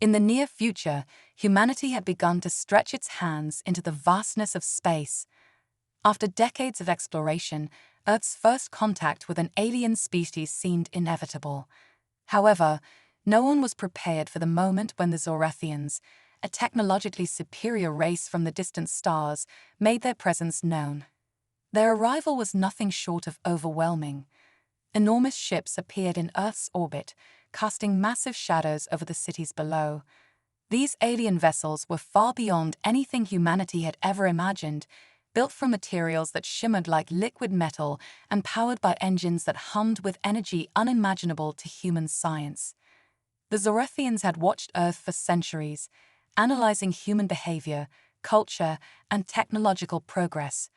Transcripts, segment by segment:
In the near future, humanity had begun to stretch its hands into the vastness of space. After decades of exploration, Earth's first contact with an alien species seemed inevitable. However, no one was prepared for the moment when the Zorathians, a technologically superior race from the distant stars, made their presence known. Their arrival was nothing short of overwhelming. Enormous ships appeared in Earth's orbit, casting massive shadows over the cities below. These alien vessels were far beyond anything humanity had ever imagined, built from materials that shimmered like liquid metal and powered by engines that hummed with energy unimaginable to human science. The Zorathians had watched Earth for centuries, analyzing human behavior, culture, and technological progress.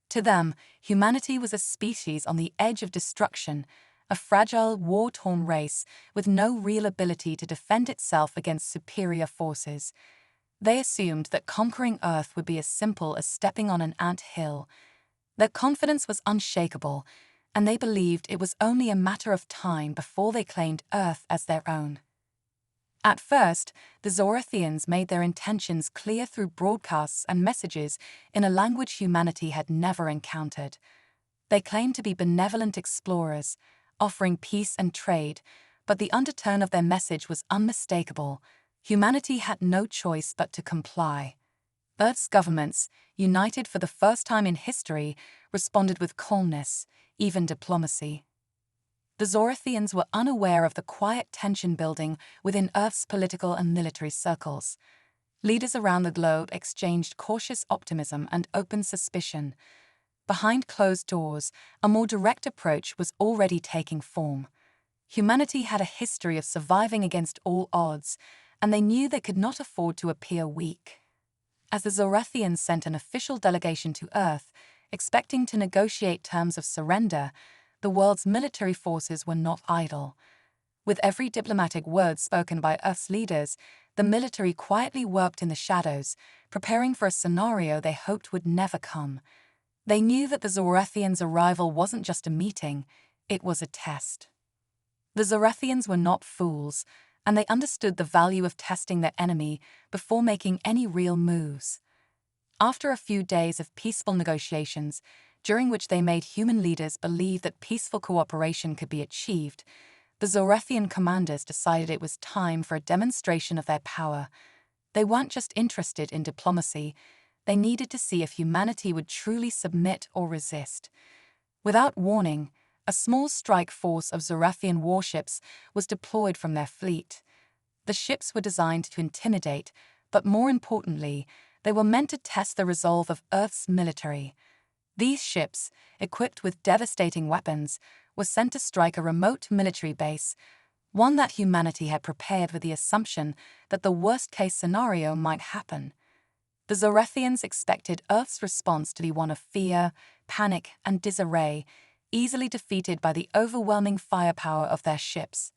To them, humanity was a species on the edge of destruction, a fragile, war-torn race with no real ability to defend itself against superior forces. They assumed that conquering Earth would be as simple as stepping on an ant hill. Their confidence was unshakable, and they believed it was only a matter of time before they claimed Earth as their own. At first, the Zorathians made their intentions clear through broadcasts and messages in a language humanity had never encountered. They claimed to be benevolent explorers, offering peace and trade, but the undertone of their message was unmistakable. Humanity had no choice but to comply. Earth's governments, united for the first time in history, responded with calmness, even diplomacy. The Zorathians were unaware of the quiet tension building within Earth's political and military circles. Leaders around the globe exchanged cautious optimism and open suspicion. Behind closed doors, a more direct approach was already taking form. Humanity had a history of surviving against all odds, and they knew they could not afford to appear weak. As the Zorathians sent an official delegation to Earth, expecting to negotiate terms of surrender, the world's military forces were not idle. With every diplomatic word spoken by Earth's leaders, the military quietly worked in the shadows, preparing for a scenario they hoped would never come. They knew that the Zorathians' arrival wasn't just a meeting, it was a test. The Zorathians were not fools, and they understood the value of testing their enemy before making any real moves. After a few days of peaceful negotiations, during which they made human leaders believe that peaceful cooperation could be achieved, the Zorathian commanders decided it was time for a demonstration of their power. They weren't just interested in diplomacy, they needed to see if humanity would truly submit or resist. Without warning, a small strike force of Zorathian warships was deployed from their fleet. The ships were designed to intimidate, but more importantly, they were meant to test the resolve of Earth's military. These ships, equipped with devastating weapons, were sent to strike a remote military base, one that humanity had prepared with the assumption that the worst-case scenario might happen. The Zorathians expected Earth's response to be one of fear, panic, and disarray, easily defeated by the overwhelming firepower of their ships.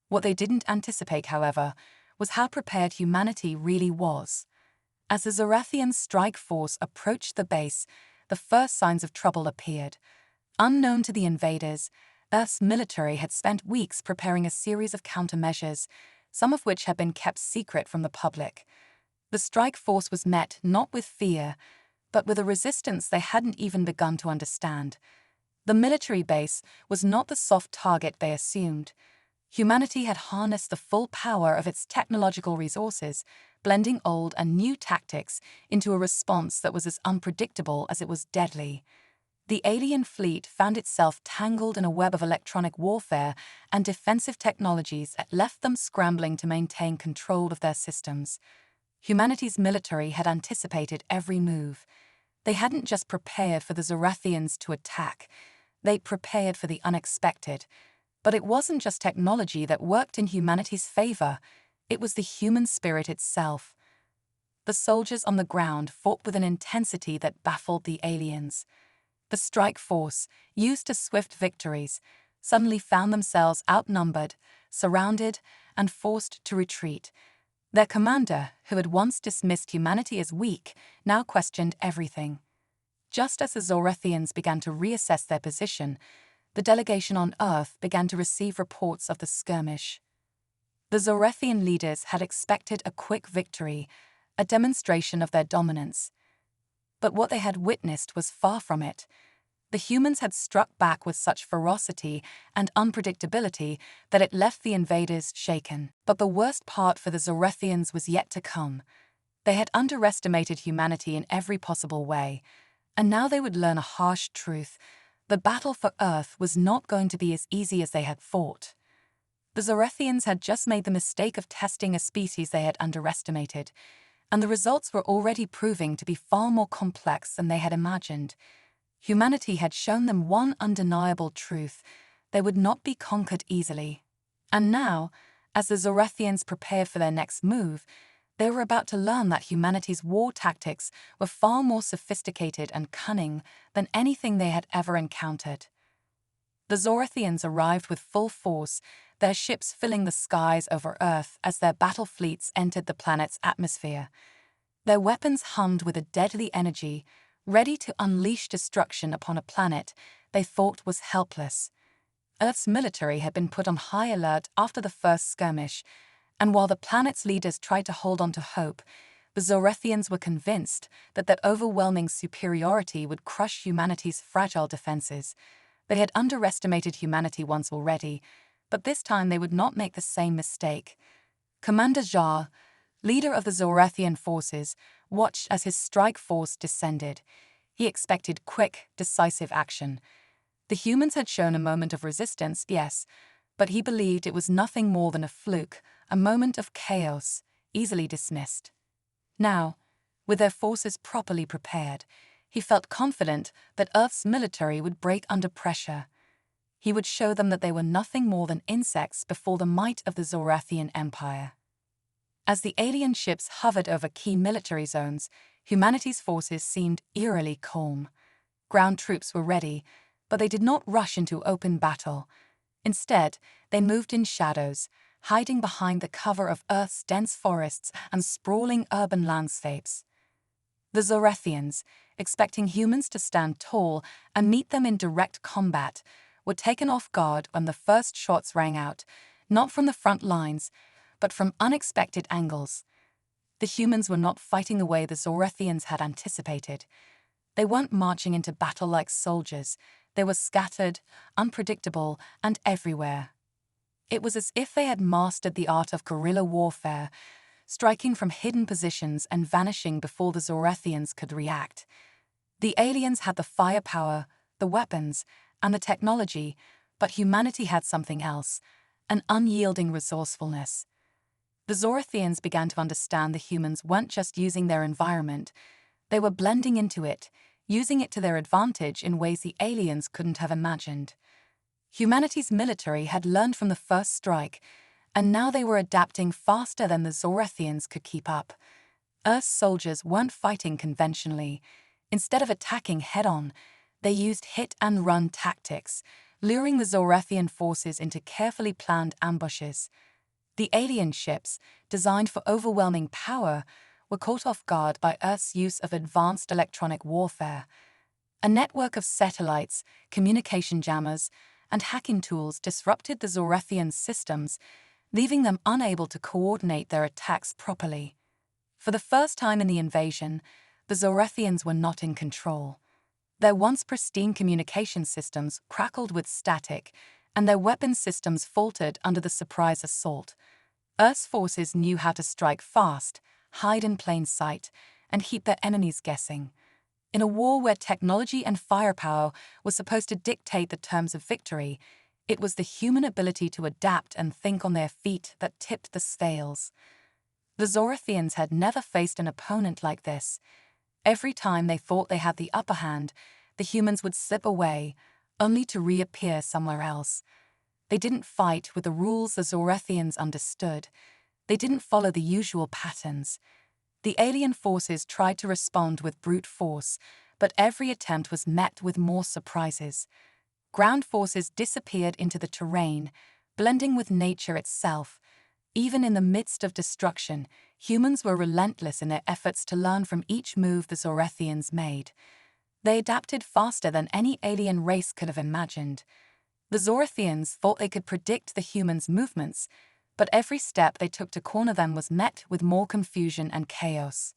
What they didn't anticipate, however, was how prepared humanity really was. As the Zorathian strike force approached the base, the first signs of trouble appeared. Unknown to the invaders, Earth's military had spent weeks preparing a series of countermeasures, some of which had been kept secret from the public. The strike force was met not with fear, but with a resistance they hadn't even begun to understand. The military base was not the soft target they assumed. Humanity had harnessed the full power of its technological resources, blending old and new tactics into a response that was as unpredictable as it was deadly. The alien fleet found itself tangled in a web of electronic warfare and defensive technologies that left them scrambling to maintain control of their systems. Humanity's military had anticipated every move. They hadn't just prepared for the Zorathians to attack, they'd prepared for the unexpected. But it wasn't just technology that worked in humanity's favor, it was the human spirit itself. The soldiers on the ground fought with an intensity that baffled the aliens. The strike force, used to swift victories, suddenly found themselves outnumbered, surrounded, and forced to retreat. Their commander, who had once dismissed humanity as weak, now questioned everything. Just as the Zorathians began to reassess their position, the delegation on Earth began to receive reports of the skirmish. The Zorethian leaders had expected a quick victory, a demonstration of their dominance. But what they had witnessed was far from it. The humans had struck back with such ferocity and unpredictability that it left the invaders shaken. But the worst part for the Zorethians was yet to come. They had underestimated humanity in every possible way, and now they would learn a harsh truth. The battle for Earth was not going to be as easy as they had thought. The Zorethians had just made the mistake of testing a species they had underestimated, and the results were already proving to be far more complex than they had imagined. Humanity had shown them one undeniable truth: they would not be conquered easily. And now, as the Zorethians prepared for their next move, they were about to learn that humanity's war tactics were far more sophisticated and cunning than anything they had ever encountered. The Zorethians arrived with full force, their ships filling the skies over Earth as their battle fleets entered the planet's atmosphere. Their weapons hummed with a deadly energy, ready to unleash destruction upon a planet they thought was helpless. Earth's military had been put on high alert after the first skirmish, and while the planet's leaders tried to hold on to hope, the Zorethians were convinced that their overwhelming superiority would crush humanity's fragile defenses. They had underestimated humanity once already, but this time they would not make the same mistake. Commander Jar, leader of the Zorethian forces, watched as his strike force descended. He expected quick, decisive action. The humans had shown a moment of resistance, yes, but he believed it was nothing more than a fluke, a moment of chaos, easily dismissed. Now, with their forces properly prepared, he felt confident that Earth's military would break under pressure. He would show them that they were nothing more than insects before the might of the Zorethian Empire. As the alien ships hovered over key military zones, humanity's forces seemed eerily calm. Ground troops were ready, but they did not rush into open battle. Instead, they moved in shadows, hiding behind the cover of Earth's dense forests and sprawling urban landscapes. The Zorethians, expecting humans to stand tall and meet them in direct combat, were taken off guard when the first shots rang out, not from the front lines, but from unexpected angles. The humans were not fighting the way the Zorethians had anticipated. They weren't marching into battle like soldiers. They were scattered, unpredictable, and everywhere. It was as if they had mastered the art of guerrilla warfare, striking from hidden positions and vanishing before the Zorethians could react. The aliens had the firepower, the weapons, and the technology, but humanity had something else: an unyielding resourcefulness. The Zorethians began to understand the humans weren't just using their environment. They were blending into it, using it to their advantage in ways the aliens couldn't have imagined. Humanity's military had learned from the first strike, and now they were adapting faster than the Zorethians could keep up. Earth's soldiers weren't fighting conventionally. Instead of attacking head-on, they used hit-and-run tactics, luring the Zorethian forces into carefully planned ambushes. The alien ships, designed for overwhelming power, were caught off guard by Earth's use of advanced electronic warfare. A network of satellites, communication jammers, and hacking tools disrupted the Zorethian systems, leaving them unable to coordinate their attacks properly. For the first time in the invasion, the Zorethians were not in control. Their once pristine communication systems crackled with static, and their weapons systems faltered under the surprise assault. Earth's forces knew how to strike fast, hide in plain sight, and keep their enemies guessing. In a war where technology and firepower were supposed to dictate the terms of victory, it was the human ability to adapt and think on their feet that tipped the scales. The Zorethians had never faced an opponent like this. Every time they thought they had the upper hand, the humans would slip away, only to reappear somewhere else. They didn't fight with the rules the Zorethians understood. They didn't follow the usual patterns. The alien forces tried to respond with brute force, but every attempt was met with more surprises. Ground forces disappeared into the terrain, blending with nature itself. Even in the midst of destruction, humans were relentless in their efforts to learn from each move the Zorethians made. They adapted faster than any alien race could have imagined. The Zorethians thought they could predict the humans' movements, But every step they took to corner them was met with more confusion and chaos.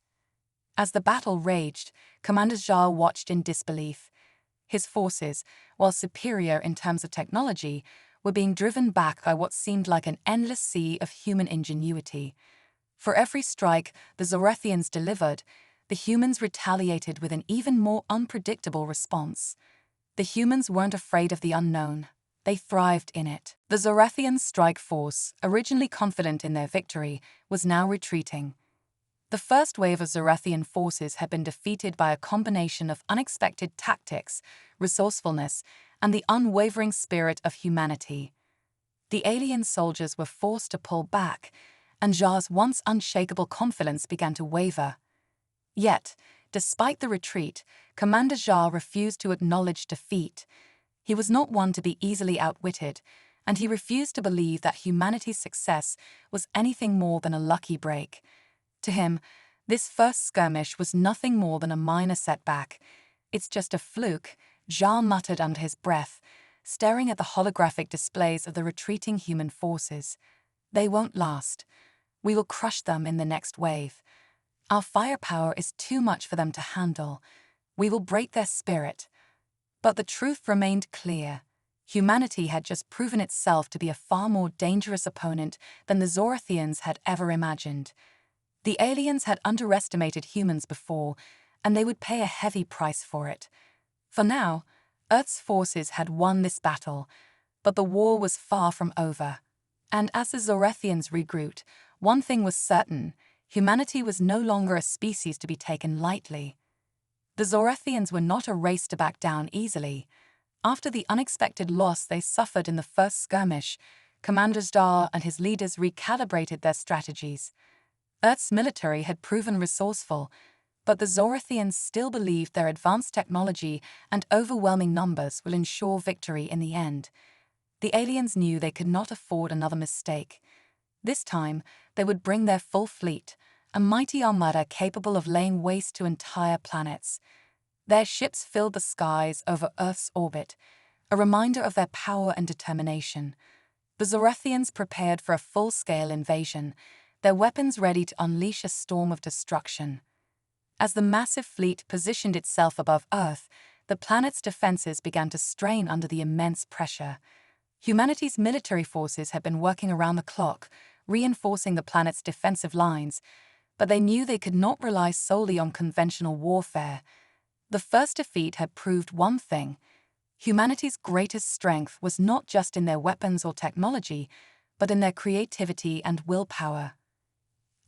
As the battle raged, Commander Zhao watched in disbelief. His forces, while superior in terms of technology, were being driven back by what seemed like an endless sea of human ingenuity. For every strike the Zorethians delivered, the humans retaliated with an even more unpredictable response. The humans weren't afraid of the unknown. They thrived in it. The Zorethian strike force, originally confident in their victory, was now retreating. The first wave of Zorethian forces had been defeated by a combination of unexpected tactics, resourcefulness, and the unwavering spirit of humanity. The alien soldiers were forced to pull back, and Zhao's once unshakable confidence began to waver. Yet, despite the retreat, Commander Zhao refused to acknowledge defeat. He was not one to be easily outwitted, and he refused to believe that humanity's success was anything more than a lucky break. To him, this first skirmish was nothing more than a minor setback. "It's just a fluke," Zhao muttered under his breath, staring at the holographic displays of the retreating human forces. "They won't last. We will crush them in the next wave. Our firepower is too much for them to handle. We will break their spirit." But the truth remained clear. Humanity had just proven itself to be a far more dangerous opponent than the Zorethians had ever imagined. The aliens had underestimated humans before, and they would pay a heavy price for it. For now, Earth's forces had won this battle, but the war was far from over. And as the Zorethians regrouped, one thing was certain: humanity was no longer a species to be taken lightly. The Zorethians were not a race to back down easily. After the unexpected loss they suffered in the first skirmish, Commander Zhao and his leaders recalibrated their strategies. Earth's military had proven resourceful, but the Zorethians still believed their advanced technology and overwhelming numbers will ensure victory in the end. The aliens knew they could not afford another mistake. This time, they would bring their full fleet, a mighty armada capable of laying waste to entire planets. Their ships filled the skies over Earth's orbit, a reminder of their power and determination. The Zorethians prepared for a full-scale invasion, their weapons ready to unleash a storm of destruction. As the massive fleet positioned itself above Earth, the planet's defenses began to strain under the immense pressure. Humanity's military forces had been working around the clock, reinforcing the planet's defensive lines, but they knew they could not rely solely on conventional warfare. The first defeat had proved one thing: humanity's greatest strength was not just in their weapons or technology, but in their creativity and willpower.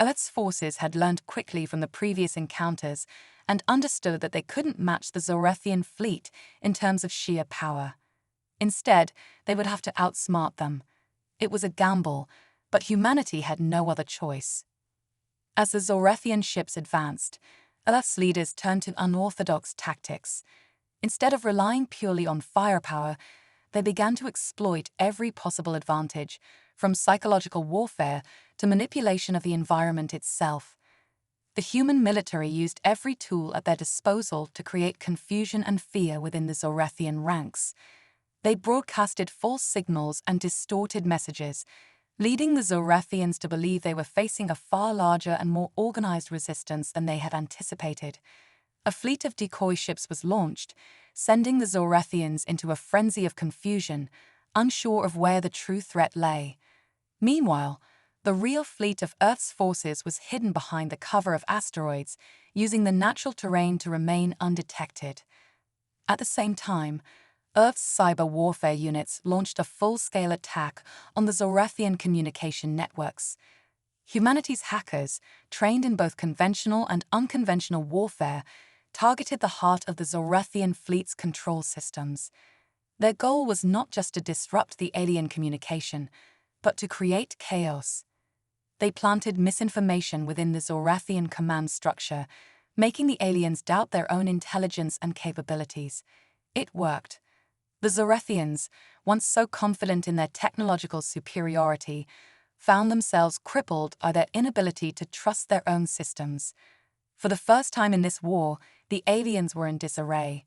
Earth's forces had learned quickly from the previous encounters and understood that they couldn't match the Zorethian fleet in terms of sheer power. Instead, they would have to outsmart them. It was a gamble, but humanity had no other choice. As the Zorethian ships advanced, Earth's leaders turned to unorthodox tactics. Instead of relying purely on firepower, they began to exploit every possible advantage, from psychological warfare to manipulation of the environment itself. The human military used every tool at their disposal to create confusion and fear within the Zorethian ranks. They broadcasted false signals and distorted messages, leading the Zorethians to believe they were facing a far larger and more organized resistance than they had anticipated. A fleet of decoy ships was launched, sending the Zorethians into a frenzy of confusion, unsure of where the true threat lay. Meanwhile, the real fleet of Earth's forces was hidden behind the cover of asteroids, using the natural terrain to remain undetected. At the same time, Earth's cyber warfare units launched a full-scale attack on the Zorethian communication networks. Humanity's hackers, trained in both conventional and unconventional warfare, targeted the heart of the Zorethian fleet's control systems. Their goal was not just to disrupt the alien communication, but to create chaos. They planted misinformation within the Zorethian command structure, making the aliens doubt their own intelligence and capabilities. It worked. The Zorethians, once so confident in their technological superiority, found themselves crippled by their inability to trust their own systems. For the first time in this war, the aliens were in disarray.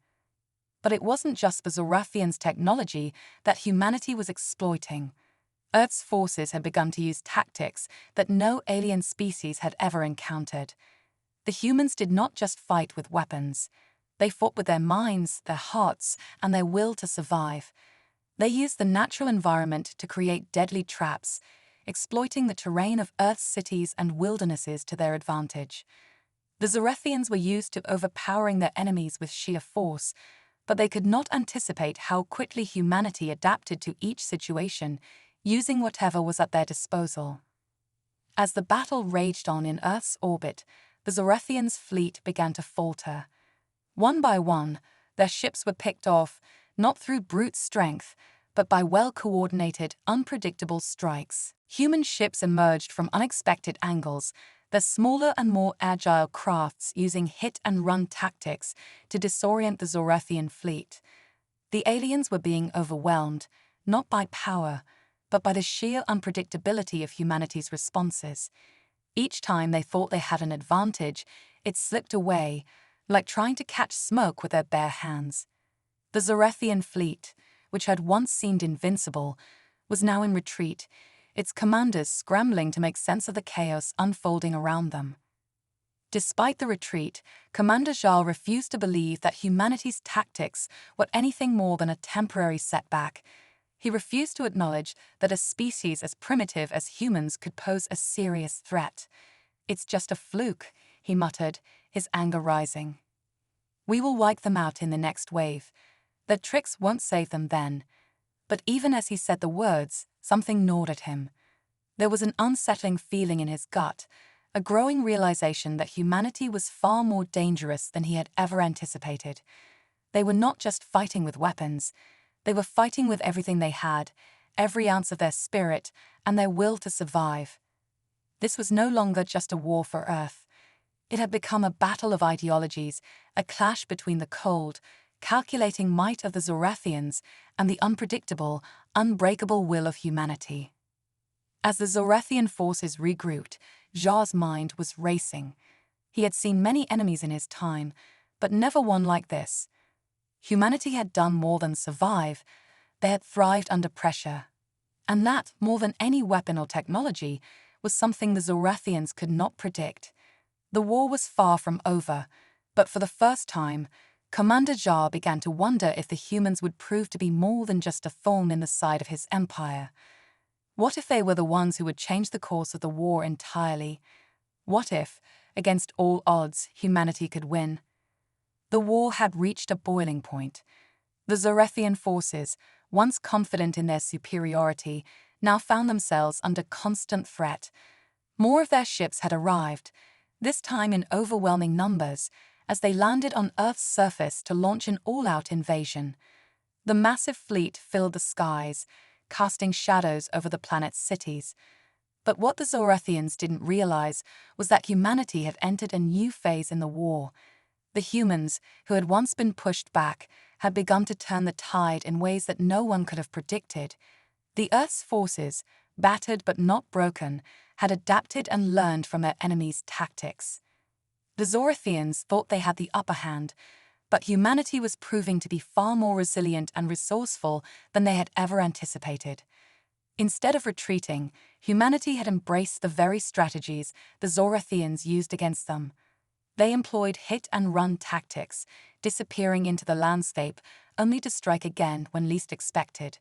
But it wasn't just the Zorethians' technology that humanity was exploiting. Earth's forces had begun to use tactics that no alien species had ever encountered. The humans did not just fight with weapons. They fought with their minds, their hearts, and their will to survive. They used the natural environment to create deadly traps, exploiting the terrain of Earth's cities and wildernesses to their advantage. The Zorethians were used to overpowering their enemies with sheer force, but they could not anticipate how quickly humanity adapted to each situation, using whatever was at their disposal. As the battle raged on in Earth's orbit, the Zorethians' fleet began to falter. One by one, their ships were picked off, not through brute strength, but by well-coordinated, unpredictable strikes. Human ships emerged from unexpected angles, their smaller and more agile crafts using hit-and-run tactics to disorient the Zorethian fleet. The aliens were being overwhelmed, not by power, but by the sheer unpredictability of humanity's responses. Each time they thought they had an advantage, it slipped away, like trying to catch smoke with their bare hands. The Zorethian fleet, which had once seemed invincible, was now in retreat, its commanders scrambling to make sense of the chaos unfolding around them. Despite the retreat, Commander Zhao refused to believe that humanity's tactics were anything more than a temporary setback. He refused to acknowledge that a species as primitive as humans could pose a serious threat. "It's just a fluke," he muttered, his anger rising. "We will wipe them out in the next wave. Their tricks won't save them then." But even as he said the words, something gnawed at him. There was an unsettling feeling in his gut, a growing realization that humanity was far more dangerous than he had ever anticipated. They were not just fighting with weapons. They were fighting with everything they had, every ounce of their spirit, and their will to survive. This was no longer just a war for Earth. It had become a battle of ideologies, a clash between the cold, calculating might of the Zorethians and the unpredictable, unbreakable will of humanity. As the Zorethian forces regrouped, Zhao's mind was racing. He had seen many enemies in his time, but never one like this. Humanity had done more than survive. They had thrived under pressure. And that, more than any weapon or technology, was something the Zorethians could not predict. The war was far from over, but for the first time, Commander Zhao began to wonder if the humans would prove to be more than just a thorn in the side of his empire. What if they were the ones who would change the course of the war entirely? What if, against all odds, humanity could win? The war had reached a boiling point. The Zorethian forces, once confident in their superiority, now found themselves under constant threat. More of their ships had arrived, this time in overwhelming numbers, as they landed on Earth's surface to launch an all-out invasion. The massive fleet filled the skies, casting shadows over the planet's cities. But what the Zorethians didn't realize was that humanity had entered a new phase in the war. The humans, who had once been pushed back, had begun to turn the tide in ways that no one could have predicted. The Earth's forces, battered but not broken, had adapted and learned from their enemies' tactics. The Zorethians thought they had the upper hand, but humanity was proving to be far more resilient and resourceful than they had ever anticipated. Instead of retreating, humanity had embraced the very strategies the Zorethians used against them. They employed hit-and-run tactics, disappearing into the landscape only to strike again when least expected.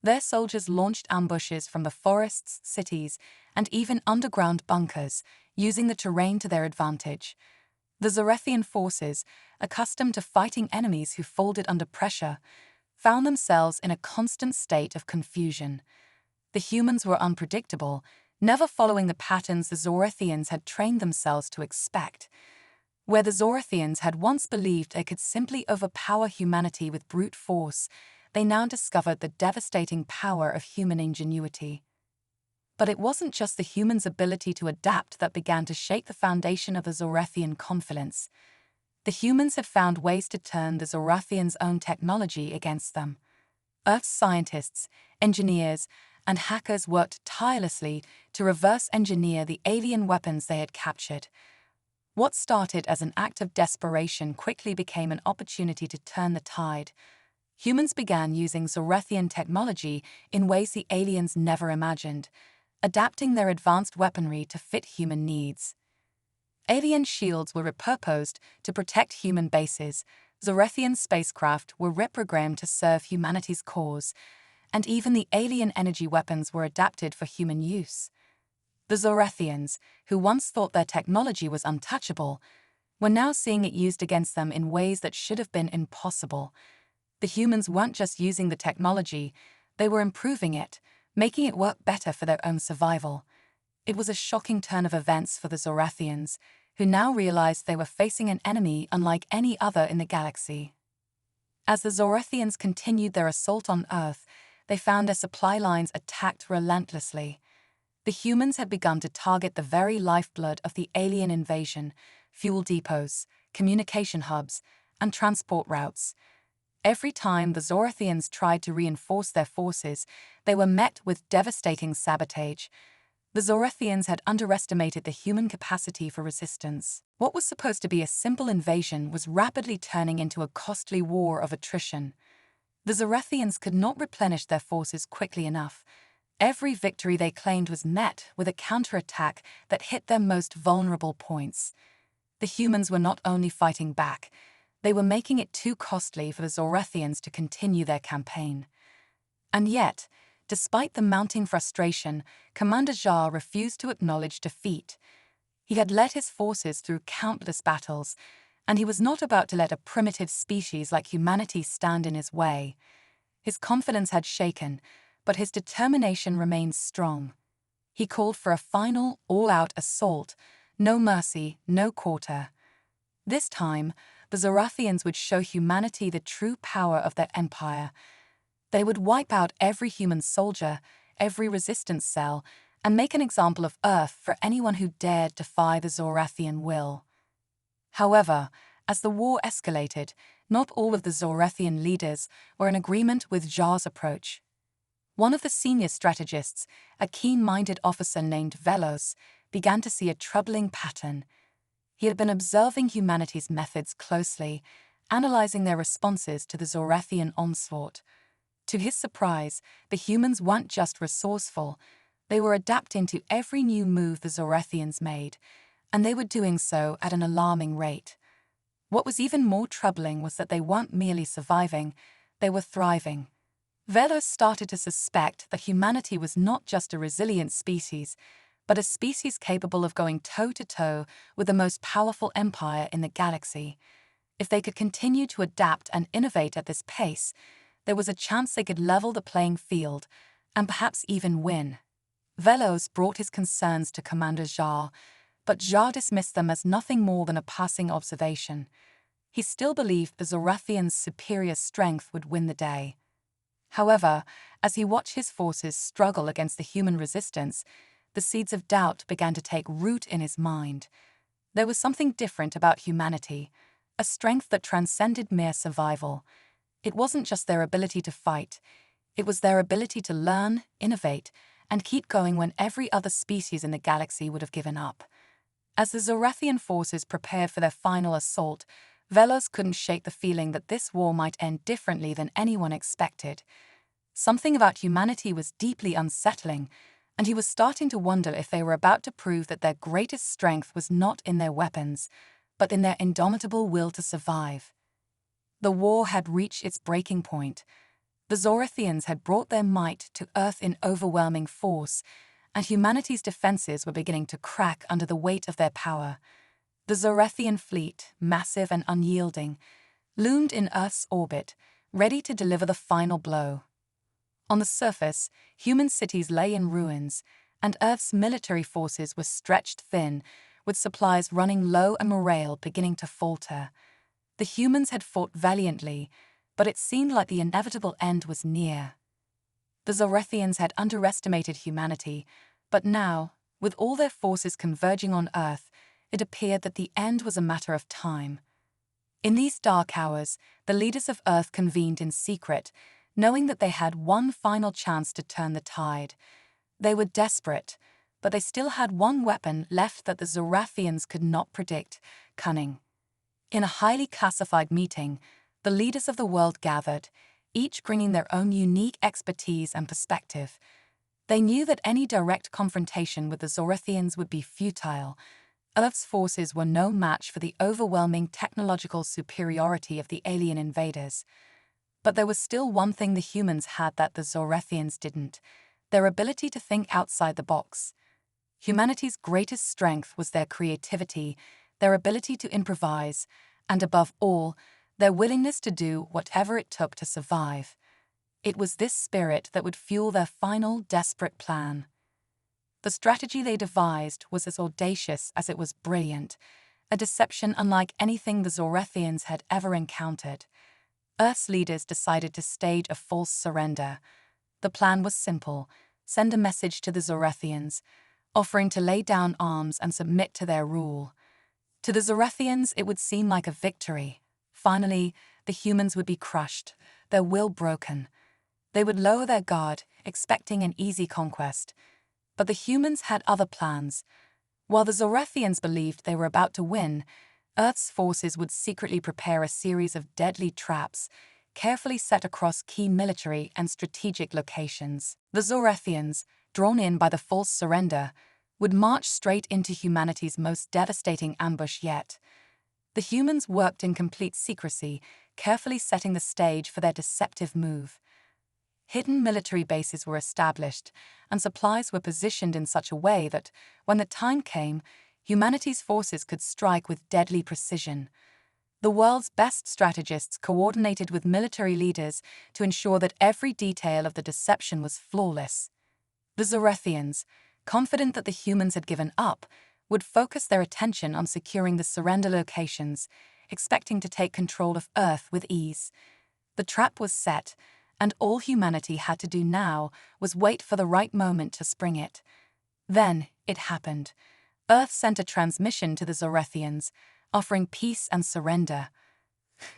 Their soldiers launched ambushes from the forests, cities, and even underground bunkers, using the terrain to their advantage. The Zorethian forces, accustomed to fighting enemies who folded under pressure, found themselves in a constant state of confusion. The humans were unpredictable, never following the patterns the Zorethians had trained themselves to expect. Where the Zorethians had once believed they could simply overpower humanity with brute force, they now discovered the devastating power of human ingenuity. But it wasn't just the humans' ability to adapt that began to shake the foundation of the Zorethian confidence. The humans had found ways to turn the Zorethians' own technology against them. Earth's scientists, engineers, and hackers worked tirelessly to reverse engineer the alien weapons they had captured. What started as an act of desperation quickly became an opportunity to turn the tide. Humans began using Zorethian technology in ways the aliens never imagined, adapting their advanced weaponry to fit human needs. Alien shields were repurposed to protect human bases, Zorethian spacecraft were reprogrammed to serve humanity's cause, and even the alien energy weapons were adapted for human use. The Zorethians, who once thought their technology was untouchable, were now seeing it used against them in ways that should have been impossible. The humans weren't just using the technology, they were improving it, making it work better for their own survival. It was a shocking turn of events for the Zorethians, who now realized they were facing an enemy unlike any other in the galaxy. As the Zorethians continued their assault on Earth, they found their supply lines attacked relentlessly. The humans had begun to target the very lifeblood of the alien invasion: fuel depots, communication hubs, and transport routes. Every time the Zorethians tried to reinforce their forces, they were met with devastating sabotage. The Zorethians had underestimated the human capacity for resistance. What was supposed to be a simple invasion was rapidly turning into a costly war of attrition. The Zorethians could not replenish their forces quickly enough. Every victory they claimed was met with a counterattack that hit their most vulnerable points. The humans were not only fighting back, they were making it too costly for the Zorethians to continue their campaign. And yet, despite the mounting frustration, Commander Jar refused to acknowledge defeat. He had led his forces through countless battles, and he was not about to let a primitive species like humanity stand in his way. His confidence had shaken, but his determination remained strong. He called for a final, all-out assault, no mercy, no quarter. This time, the Zorethians would show humanity the true power of their empire. They would wipe out every human soldier, every resistance cell, and make an example of Earth for anyone who dared defy the Zorethian will. However, as the war escalated, not all of the Zorethian leaders were in agreement with Jar's approach. One of the senior strategists, a keen-minded officer named Velos, began to see a troubling pattern. He had been observing humanity's methods closely, analyzing their responses to the Zorethian onslaught. To his surprise, the humans weren't just resourceful, they were adapting to every new move the Zorethians made, and they were doing so at an alarming rate. What was even more troubling was that they weren't merely surviving, they were thriving. Velos started to suspect that humanity was not just a resilient species, but a species capable of going toe-to-toe with the most powerful empire in the galaxy. If they could continue to adapt and innovate at this pace, there was a chance they could level the playing field, and perhaps even win. Velos brought his concerns to Commander Jar, but Jar dismissed them as nothing more than a passing observation. He still believed the Zorethians' superior strength would win the day. However, as he watched his forces struggle against the human resistance, the seeds of doubt began to take root in his mind. There was something different about humanity, a strength that transcended mere survival. It wasn't just their ability to fight, it was their ability to learn, innovate, and keep going when every other species in the galaxy would have given up. As the Zorethian forces prepared for their final assault, Velos couldn't shake the feeling that this war might end differently than anyone expected. Something about humanity was deeply unsettling, and he was starting to wonder if they were about to prove that their greatest strength was not in their weapons, but in their indomitable will to survive. The war had reached its breaking point. The Zorethians had brought their might to Earth in overwhelming force, and humanity's defenses were beginning to crack under the weight of their power. The Zorethian fleet, massive and unyielding, loomed in Earth's orbit, ready to deliver the final blow. On the surface, human cities lay in ruins, and Earth's military forces were stretched thin, with supplies running low and morale beginning to falter. The humans had fought valiantly, but it seemed like the inevitable end was near. The Zorethians had underestimated humanity, but now, with all their forces converging on Earth, it appeared that the end was a matter of time. In these dark hours, the leaders of Earth convened in secret, knowing that they had one final chance to turn the tide. They were desperate, but they still had one weapon left that the Zorethians could not predict: cunning. In a highly classified meeting, the leaders of the world gathered, each bringing their own unique expertise and perspective. They knew that any direct confrontation with the Zorethians would be futile. Earth's forces were no match for the overwhelming technological superiority of the alien invaders. But there was still one thing the humans had that the Zorethians didn't: their ability to think outside the box. Humanity's greatest strength was their creativity, their ability to improvise, and above all, their willingness to do whatever it took to survive. It was this spirit that would fuel their final desperate plan. The strategy they devised was as audacious as it was brilliant, a deception unlike anything the Zorethians had ever encountered. Earth's leaders decided to stage a false surrender. The plan was simple: send a message to the Zorethians, offering to lay down arms and submit to their rule. To the Zorethians, it would seem like a victory. Finally, the humans would be crushed, their will broken. They would lower their guard, expecting an easy conquest. But the humans had other plans. While the Zorethians believed they were about to win, Earth's forces would secretly prepare a series of deadly traps, carefully set across key military and strategic locations. The Zorethians, drawn in by the false surrender, would march straight into humanity's most devastating ambush yet. The humans worked in complete secrecy, carefully setting the stage for their deceptive move. Hidden military bases were established, and supplies were positioned in such a way that, when the time came, humanity's forces could strike with deadly precision. The world's best strategists coordinated with military leaders to ensure that every detail of the deception was flawless. The Zorethians, confident that the humans had given up, would focus their attention on securing the surrender locations, expecting to take control of Earth with ease. The trap was set, and all humanity had to do now was wait for the right moment to spring it. Then it happened. Earth sent a transmission to the Zorethians, offering peace and surrender.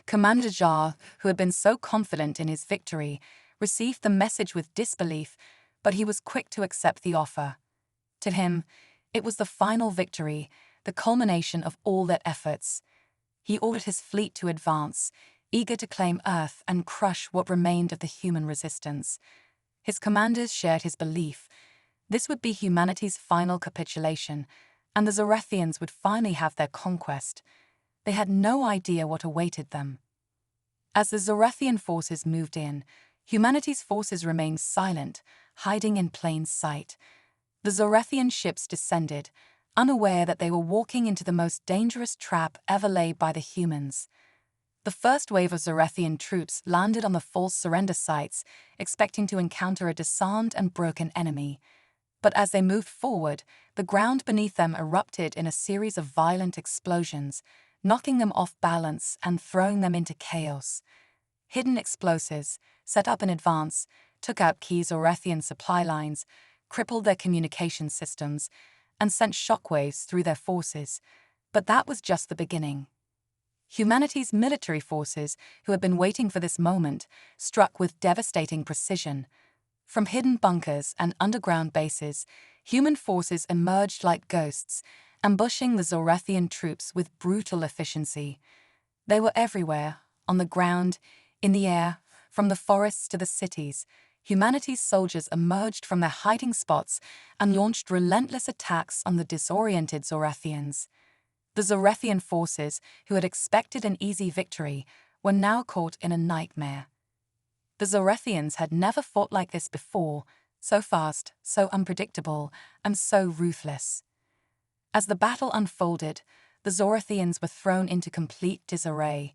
Commander Jar, who had been so confident in his victory, received the message with disbelief, but he was quick to accept the offer. To him, it was the final victory, the culmination of all their efforts. He ordered his fleet to advance, eager to claim Earth and crush what remained of the human resistance. His commanders shared his belief. This would be humanity's final capitulation, and the Zorethians would finally have their conquest. They had no idea what awaited them. As the Zorethian forces moved in, humanity's forces remained silent, hiding in plain sight. The Zorethian ships descended, unaware that they were walking into the most dangerous trap ever laid by the humans. The first wave of Zorethian troops landed on the false surrender sites, expecting to encounter a disarmed and broken enemy. But as they moved forward, the ground beneath them erupted in a series of violent explosions, knocking them off balance and throwing them into chaos. Hidden explosives, set up in advance, took out key Zorethian supply lines, crippled their communication systems, and sent shockwaves through their forces. But that was just the beginning. Humanity's military forces, who had been waiting for this moment, struck with devastating precision. From hidden bunkers and underground bases, human forces emerged like ghosts, ambushing the Zorethian troops with brutal efficiency. They were everywhere, on the ground, in the air, from the forests to the cities. Humanity's soldiers emerged from their hiding spots and launched relentless attacks on the disoriented Zorethians. The Zorethian forces, who had expected an easy victory, were now caught in a nightmare. The Zorethians had never fought like this before, so fast, so unpredictable, and so ruthless. As the battle unfolded, the Zorethians were thrown into complete disarray.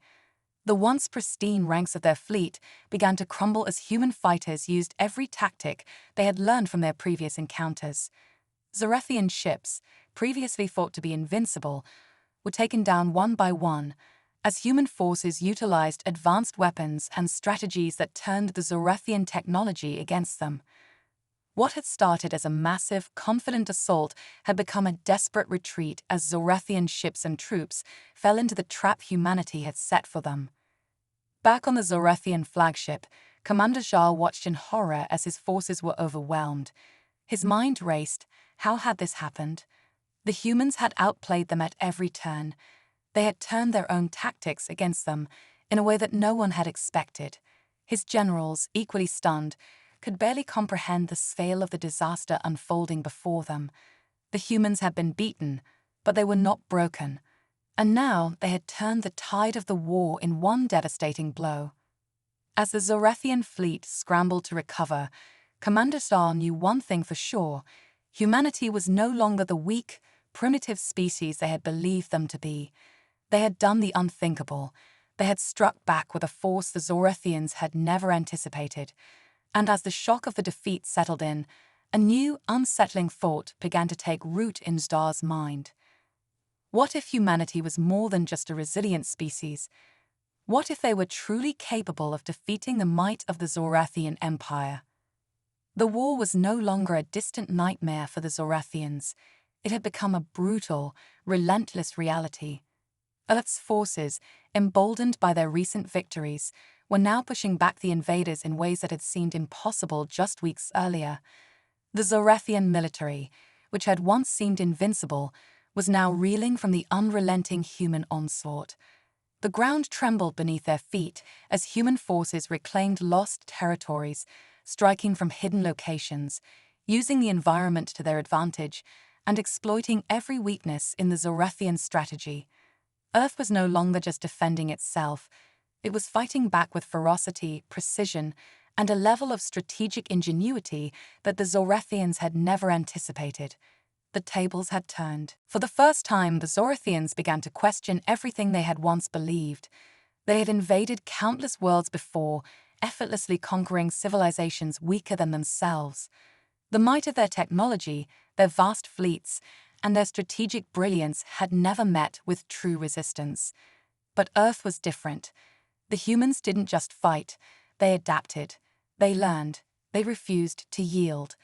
The once pristine ranks of their fleet began to crumble as human fighters used every tactic they had learned from their previous encounters. Zorethian ships, previously thought to be invincible, were taken down one by one, as human forces utilized advanced weapons and strategies that turned the Zorethian technology against them. What had started as a massive, confident assault had become a desperate retreat as Zorethian ships and troops fell into the trap humanity had set for them. Back on the Zorethian flagship, Commander Jar watched in horror as his forces were overwhelmed. His mind raced. How had this happened? The humans had outplayed them at every turn. They had turned their own tactics against them in a way that no one had expected. His generals, equally stunned, could barely comprehend the scale of the disaster unfolding before them. The humans had been beaten, but they were not broken. And now they had turned the tide of the war in one devastating blow. As the Zorathian fleet scrambled to recover, Commander Czar knew one thing for sure: humanity was no longer the weak, primitive species they had believed them to be. They had done the unthinkable. They had struck back with a force the Zorathians had never anticipated. And as the shock of the defeat settled in, a new, unsettling thought began to take root in Czar's mind. What if humanity was more than just a resilient species? What if they were truly capable of defeating the might of the Zorathian Empire? The war was no longer a distant nightmare for the Zorathians. It had become a brutal, relentless reality. Earth's forces, emboldened by their recent victories, were now pushing back the invaders in ways that had seemed impossible just weeks earlier. The Zorathian military, which had once seemed invincible, was now reeling from the unrelenting human onslaught. The ground trembled beneath their feet as human forces reclaimed lost territories, striking from hidden locations, using the environment to their advantage, and exploiting every weakness in the Zorathian strategy. Earth was no longer just defending itself. It was fighting back with ferocity, precision, and a level of strategic ingenuity that the Zorathians had never anticipated. The tables had turned. For the first time, the Zorathians began to question everything they had once believed. They had invaded countless worlds before, effortlessly conquering civilizations weaker than themselves. The might of their technology, their vast fleets, and their strategic brilliance had never met with true resistance. But Earth was different. The humans didn't just fight. They adapted. They learned. They refused to yield.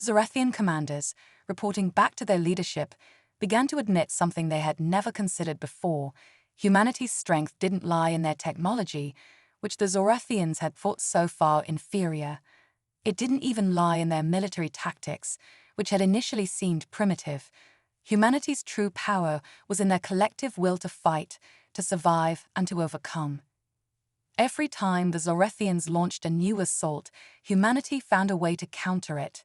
Zorathian commanders, reporting back to their leadership, began to admit something they had never considered before. Humanity's strength didn't lie in their technology, which the Zorathians had thought so far inferior. It didn't even lie in their military tactics, which had initially seemed primitive. Humanity's true power was in their collective will to fight, to survive, and to overcome. Every time the Zorathians launched a new assault, humanity found a way to counter it.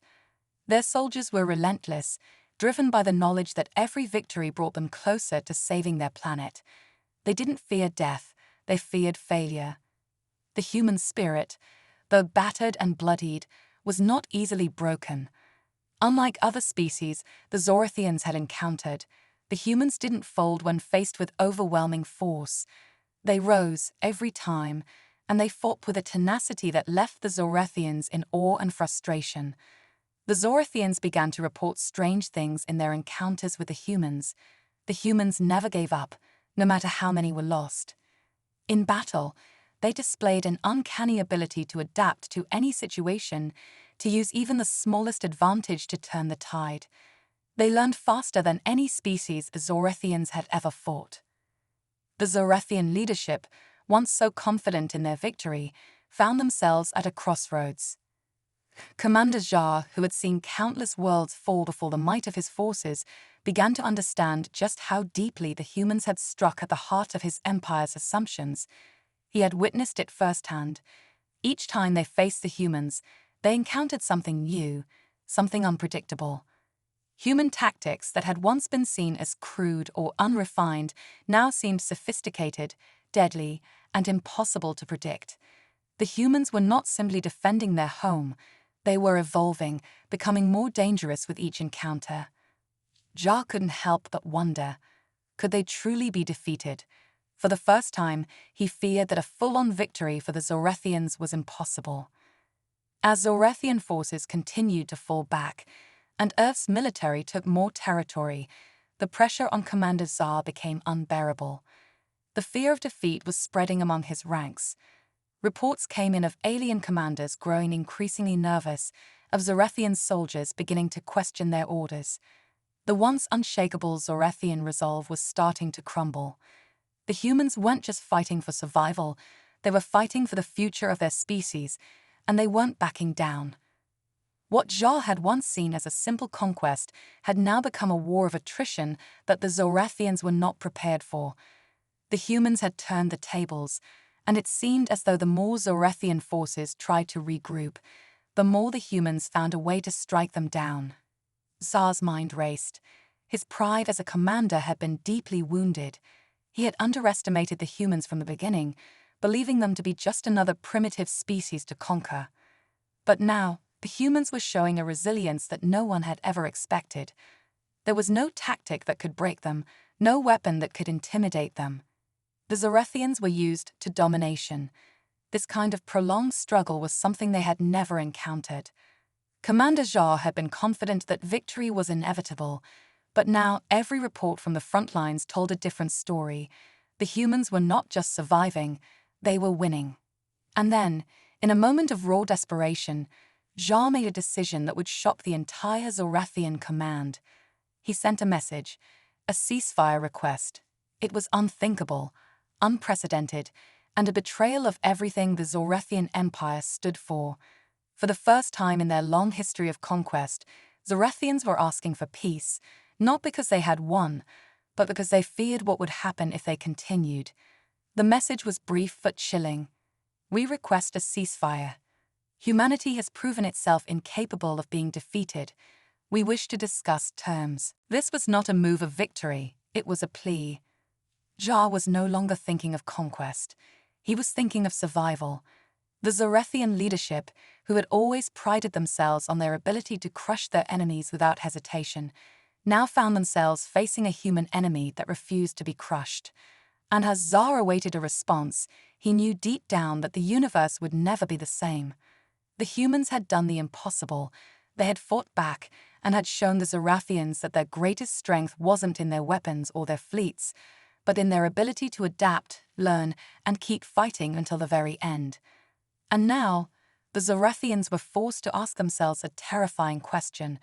Their soldiers were relentless, driven by the knowledge that every victory brought them closer to saving their planet. They didn't fear death, they feared failure. The human spirit, though battered and bloodied, was not easily broken. Unlike other species the Zorathians had encountered, the humans didn't fold when faced with overwhelming force. They rose every time, and they fought with a tenacity that left the Zorathians in awe and frustration. The Zorathians began to report strange things in their encounters with the humans. The humans never gave up, no matter how many were lost. In battle, they displayed an uncanny ability to adapt to any situation, to use even the smallest advantage to turn the tide. They learned faster than any species the Zorathians had ever fought. The Zorathian leadership, once so confident in their victory, found themselves at a crossroads. Commander Czar, who had seen countless worlds fall before the might of his forces, began to understand just how deeply the humans had struck at the heart of his empire's assumptions. He had witnessed it firsthand. Each time they faced the humans, they encountered something new, something unpredictable. Human tactics that had once been seen as crude or unrefined now seemed sophisticated, deadly, and impossible to predict. The humans were not simply defending their home. They were evolving, becoming more dangerous with each encounter. Czar couldn't help but wonder, could they truly be defeated? For the first time, he feared that a full-on victory for the Zorathians was impossible. As Zorathian forces continued to fall back, and Earth's military took more territory, the pressure on Commander Czar became unbearable. The fear of defeat was spreading among his ranks. Reports came in of alien commanders growing increasingly nervous, of Zorathian soldiers beginning to question their orders. The once unshakable Zorathian resolve was starting to crumble. The humans weren't just fighting for survival, they were fighting for the future of their species, and they weren't backing down. What Czar had once seen as a simple conquest had now become a war of attrition that the Zorathians were not prepared for. The humans had turned the tables, and it seemed as though the more Zorethian forces tried to regroup, the more the humans found a way to strike them down. Zar's mind raced. His pride as a commander had been deeply wounded. He had underestimated the humans from the beginning, believing them to be just another primitive species to conquer. But now, the humans were showing a resilience that no one had ever expected. There was no tactic that could break them, no weapon that could intimidate them. The Zorethians were used to domination. This kind of prolonged struggle was something they had never encountered. Commander Jar had been confident that victory was inevitable, but now every report from the front lines told a different story. The humans were not just surviving, they were winning. And then, in a moment of raw desperation, Jar made a decision that would shock the entire Zorethian command. He sent a message, a ceasefire request. It was unthinkable, unprecedented, and a betrayal of everything the Zorethian Empire stood for. For the first time in their long history of conquest, Zorethians were asking for peace, not because they had won, but because they feared what would happen if they continued. The message was brief but chilling. We request a ceasefire. Humanity has proven itself incapable of being defeated. We wish to discuss terms. This was not a move of victory, it was a plea. Jar was no longer thinking of conquest. He was thinking of survival. The Zorethian leadership, who had always prided themselves on their ability to crush their enemies without hesitation, now found themselves facing a human enemy that refused to be crushed. And as Zar awaited a response, he knew deep down that the universe would never be the same. The humans had done the impossible. They had fought back and had shown the Zorethians that their greatest strength wasn't in their weapons or their fleets, but in their ability to adapt, learn, and keep fighting until the very end. And now, the Zorethians were forced to ask themselves a terrifying question.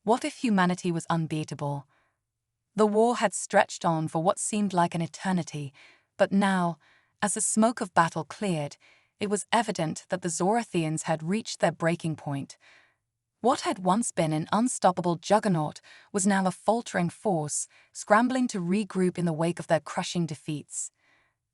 What if humanity was unbeatable? The war had stretched on for what seemed like an eternity, but now, as the smoke of battle cleared, it was evident that the Zorethians had reached their breaking point. What had once been an unstoppable juggernaut was now a faltering force, scrambling to regroup in the wake of their crushing defeats.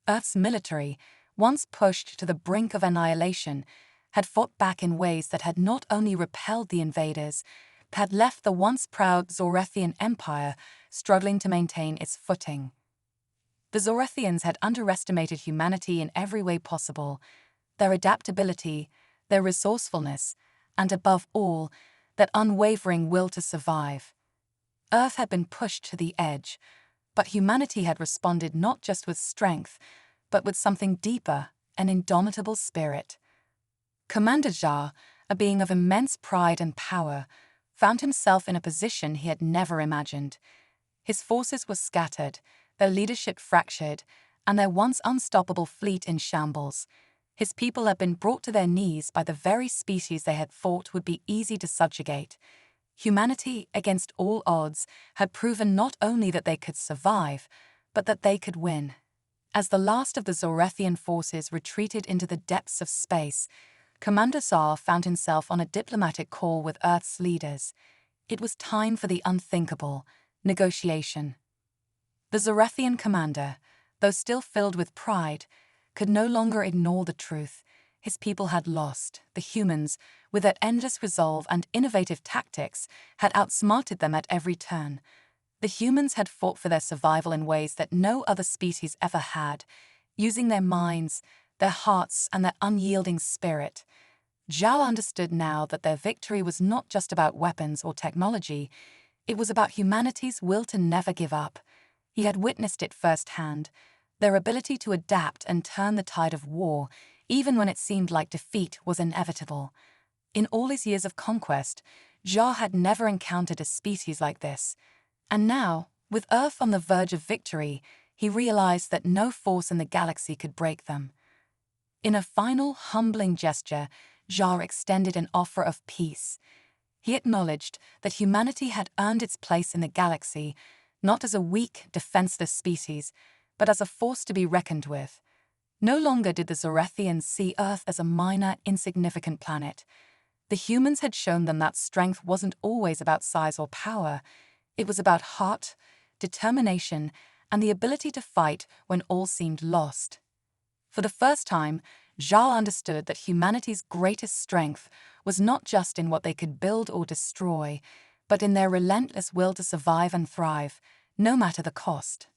Earth's military, once pushed to the brink of annihilation, had fought back in ways that had not only repelled the invaders, but had left the once proud Zorethian Empire struggling to maintain its footing. The Zorethians had underestimated humanity in every way possible, their adaptability, their resourcefulness, and above all, that unwavering will to survive. Earth had been pushed to the edge, but humanity had responded not just with strength, but with something deeper, an indomitable spirit. Commander Jar, a being of immense pride and power, found himself in a position he had never imagined. His forces were scattered, their leadership fractured, and their once unstoppable fleet in shambles. His people had been brought to their knees by the very species they had thought would be easy to subjugate. Humanity, against all odds, had proven not only that they could survive, but that they could win. As the last of the Zorethian forces retreated into the depths of space, Commander Zar found himself on a diplomatic call with Earth's leaders. It was time for the unthinkable, negotiation. The Zorethian commander, though still filled with pride, could no longer ignore the truth. His people had lost. The humans, with their endless resolve and innovative tactics, had outsmarted them at every turn. The humans had fought for their survival in ways that no other species ever had, using their minds, their hearts, and their unyielding spirit. Zhao understood now that their victory was not just about weapons or technology, it was about humanity's will to never give up. He had witnessed it firsthand, their ability to adapt and turn the tide of war, even when it seemed like defeat was inevitable. In all his years of conquest, Zhao had never encountered a species like this. And now, with Earth on the verge of victory, he realized that no force in the galaxy could break them. In a final, humbling gesture, Zhao extended an offer of peace. He acknowledged that humanity had earned its place in the galaxy, not as a weak, defenseless species, but as a force to be reckoned with. No longer did the Zorethians see Earth as a minor, insignificant planet. The humans had shown them that strength wasn't always about size or power. It was about heart, determination, and the ability to fight when all seemed lost. For the first time, Zhao understood that humanity's greatest strength was not just in what they could build or destroy, but in their relentless will to survive and thrive, no matter the cost.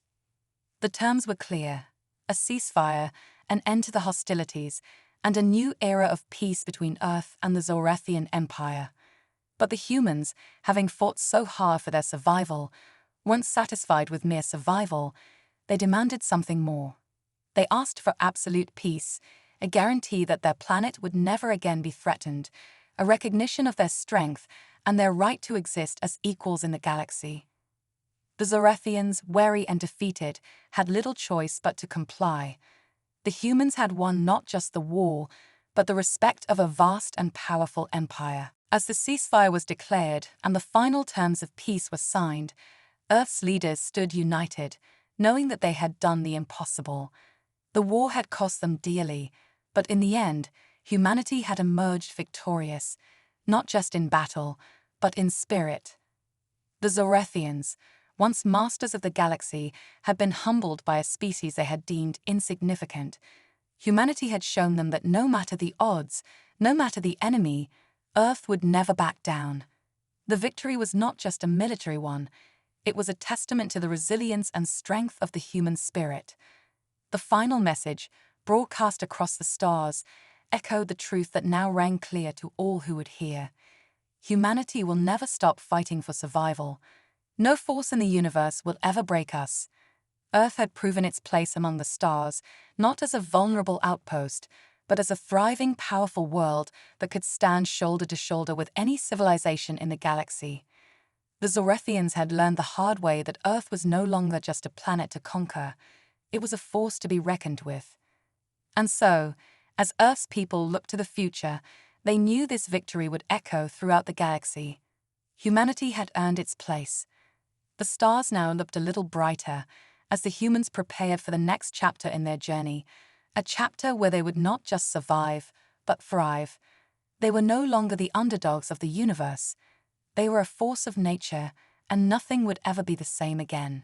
The terms were clear: a ceasefire, an end to the hostilities, and a new era of peace between Earth and the Zorathian Empire. But the humans, having fought so hard for their survival, weren't satisfied with mere survival. They demanded something more. They asked for absolute peace, a guarantee that their planet would never again be threatened, a recognition of their strength and their right to exist as equals in the galaxy. The Zorathians, wary and defeated, had little choice but to comply. The humans had won not just the war, but the respect of a vast and powerful empire. As the ceasefire was declared and the final terms of peace were signed, Earth's leaders stood united, knowing that they had done the impossible. The war had cost them dearly, but in the end, humanity had emerged victorious, not just in battle, but in spirit. The Zorathians, once masters of the galaxy, had been humbled by a species they had deemed insignificant. Humanity had shown them that no matter the odds, no matter the enemy, Earth would never back down. The victory was not just a military one, it was a testament to the resilience and strength of the human spirit. The final message, broadcast across the stars, echoed the truth that now rang clear to all who would hear. Humanity will never stop fighting for survival. No force in the universe will ever break us. Earth had proven its place among the stars, not as a vulnerable outpost, but as a thriving, powerful world that could stand shoulder to shoulder with any civilization in the galaxy. The Zorathians had learned the hard way that Earth was no longer just a planet to conquer. It was a force to be reckoned with. And so, as Earth's people looked to the future, they knew this victory would echo throughout the galaxy. Humanity had earned its place. The stars now looked a little brighter as the humans prepared for the next chapter in their journey, a chapter where they would not just survive, but thrive. They were no longer the underdogs of the universe. They were a force of nature, and nothing would ever be the same again.